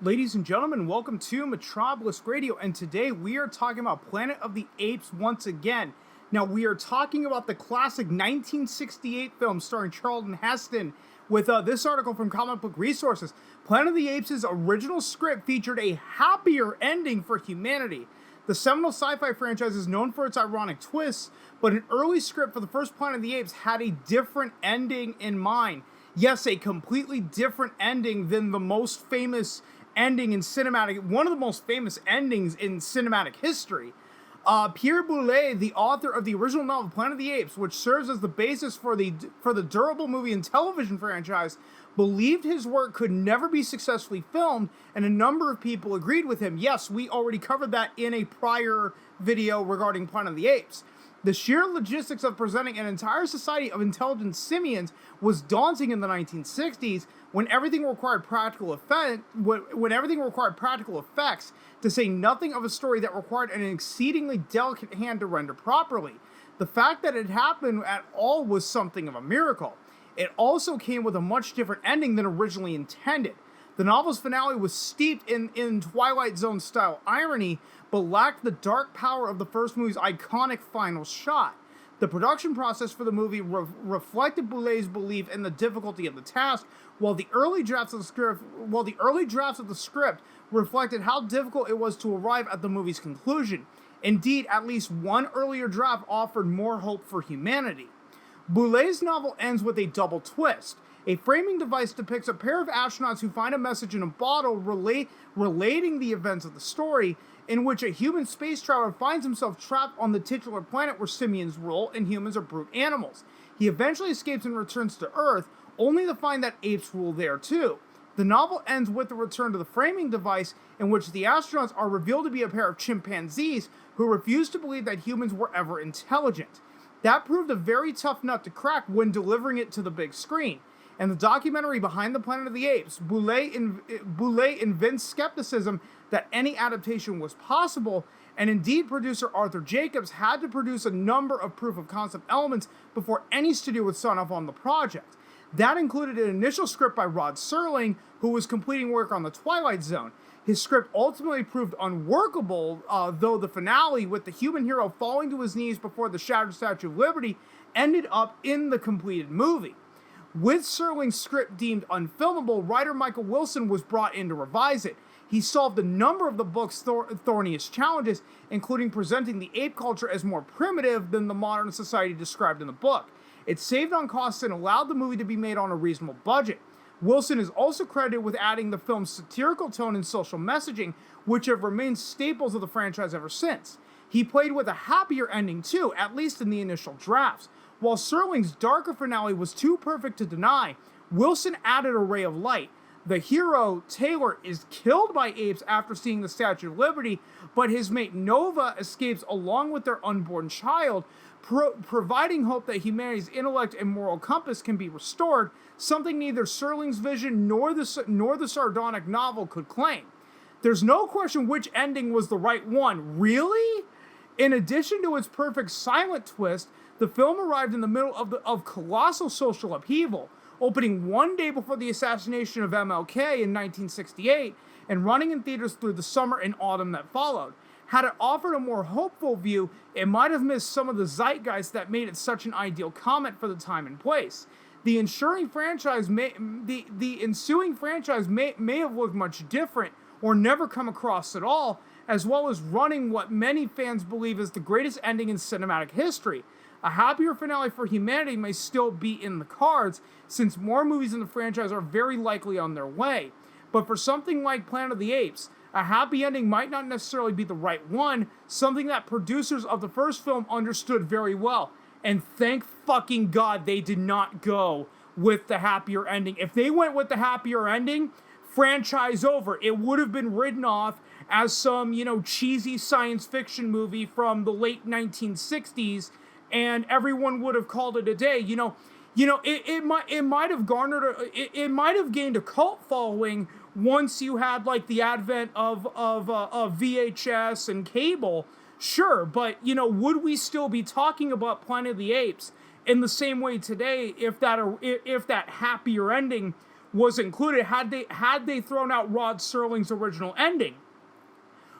Ladies and gentlemen, welcome to Metropolis Radio, and today we are talking about Planet of the Apes once again. Now, we are talking about the classic 1968 film starring Charlton Heston with this article from Comic Book Resources. Planet of the Apes' original script featured a happier ending for humanity. The seminal sci-fi franchise is known for its ironic twists, but an early script for the first Planet of the Apes had a different ending in mind. Yes, a completely different ending than the most famous ending in cinematic, one of the most famous endings in cinematic history. Pierre Boulet, the author of the original novel Planet of the Apes, which serves as the basis for the durable movie and television franchise, believed his work could never be successfully filmed, and a number of people agreed with him. Yes, we already covered that in a prior video regarding Planet of the Apes. The sheer logistics of presenting an entire society of intelligent simians was daunting in the 1960s, when everything required practical effects, to say nothing of a story that required an exceedingly delicate hand to render properly. The fact that it happened at all was something of a miracle. It also came with a much different ending than originally intended. The novel's finale was steeped in Twilight Zone-style irony, but lacked the dark power of the first movie's iconic final shot. The production process for the movie reflected Boulet's belief in the difficulty of the task, while the early drafts of the script reflected how difficult it was to arrive at the movie's conclusion. Indeed, at least one earlier draft offered more hope for humanity. Boulet's novel ends with a double twist. A framing device depicts a pair of astronauts who find a message in a bottle relating the events of the story, in which a human space traveler finds himself trapped on the titular planet where simians rule and humans are brute animals. He eventually escapes and returns to Earth, only to find that apes rule there too. The novel ends with the return to the framing device, in which the astronauts are revealed to be a pair of chimpanzees who refuse to believe that humans were ever intelligent. That proved a very tough nut to crack when delivering it to the big screen. In the documentary Behind the Planet of the Apes, Boulet evinced skepticism that any adaptation was possible, and indeed producer Arthur Jacobs had to produce a number of proof-of-concept elements before any studio would sign off on the project. That included an initial script by Rod Serling, who was completing work on The Twilight Zone. His script ultimately proved unworkable, though the finale, with the human hero falling to his knees before the shattered Statue of Liberty, ended up in the completed movie. With Serling's script deemed unfilmable, writer Michael Wilson was brought in to revise it. He solved a number of the book's thorniest challenges, including presenting the ape culture as more primitive than the modern society described in the book. It saved on costs and allowed the movie to be made on a reasonable budget. Wilson is also credited with adding the film's satirical tone and social messaging, which have remained staples of the franchise ever since. He played with a happier ending too, at least in the initial drafts. While Serling's darker finale was too perfect to deny, Wilson added a ray of light. The hero, Taylor, is killed by apes after seeing the Statue of Liberty, but his mate Nova escapes along with their unborn child, providing hope that humanity's intellect and moral compass can be restored, something neither Serling's vision nor the sardonic novel could claim. There's no question which ending was the right one. Really? In addition to its perfect silent twist, the film arrived in the middle of colossal social upheaval, opening one day before the assassination of MLK in 1968 and running in theaters through the summer and autumn that followed. Had it offered a more hopeful view, it might have missed some of the zeitgeist that made it such an ideal comment for the time and place. The ensuing franchise may have looked much different or never come across at all, as well as running what many fans believe is the greatest ending in cinematic history. A happier finale for humanity may still be in the cards, since more movies in the franchise are very likely on their way. But for something like Planet of the Apes, a happy ending might not necessarily be the right one, something that producers of the first film understood very well. And thank fucking God they did not go with the happier ending. If they went with the happier ending, franchise over. It would have been written off as some, cheesy science fiction movie from the late 1960s, and everyone would have called it a day. It might have gained a cult following once you had like the advent of VHS and cable. Sure, but would we still be talking about Planet of the Apes in the same way today if that happier ending was included, had they thrown out Rod Serling's original ending.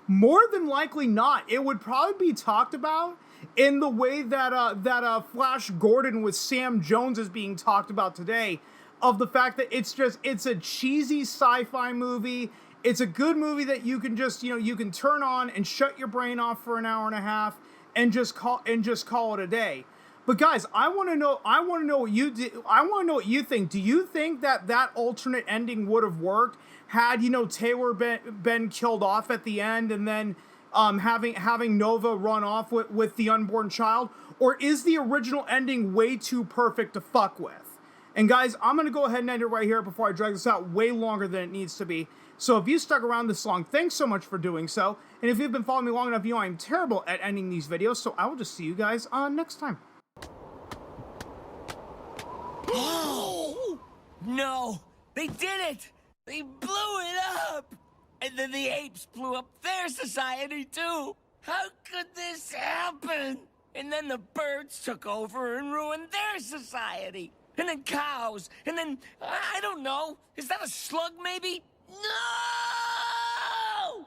More than likely not. It would probably be talked about in the way that Flash Gordon with Sam Jones is being talked about today, of the fact that it's a cheesy sci-fi movie. It's a good movie that you can just, you can turn on and shut your brain off for an hour and a half and just call it a day. But guys, I want to know what you think. Do you think that alternate ending would have worked had, Taylor been killed off at the end, and then having Nova run off with the unborn child? Or is the original ending way too perfect to fuck with? And guys, I'm going to go ahead and end it right here before I drag this out way longer than it needs to be. So if you stuck around this long, thanks so much for doing so. And if you've been following me long enough, you know I'm terrible at ending these videos, so I will just see you guys next time. Oh! No! They did it! They blew it up! And then the apes blew up their society, too! How could this happen? And then the birds took over and ruined their society! And then cows! And then, I don't know, is that a slug, maybe? No!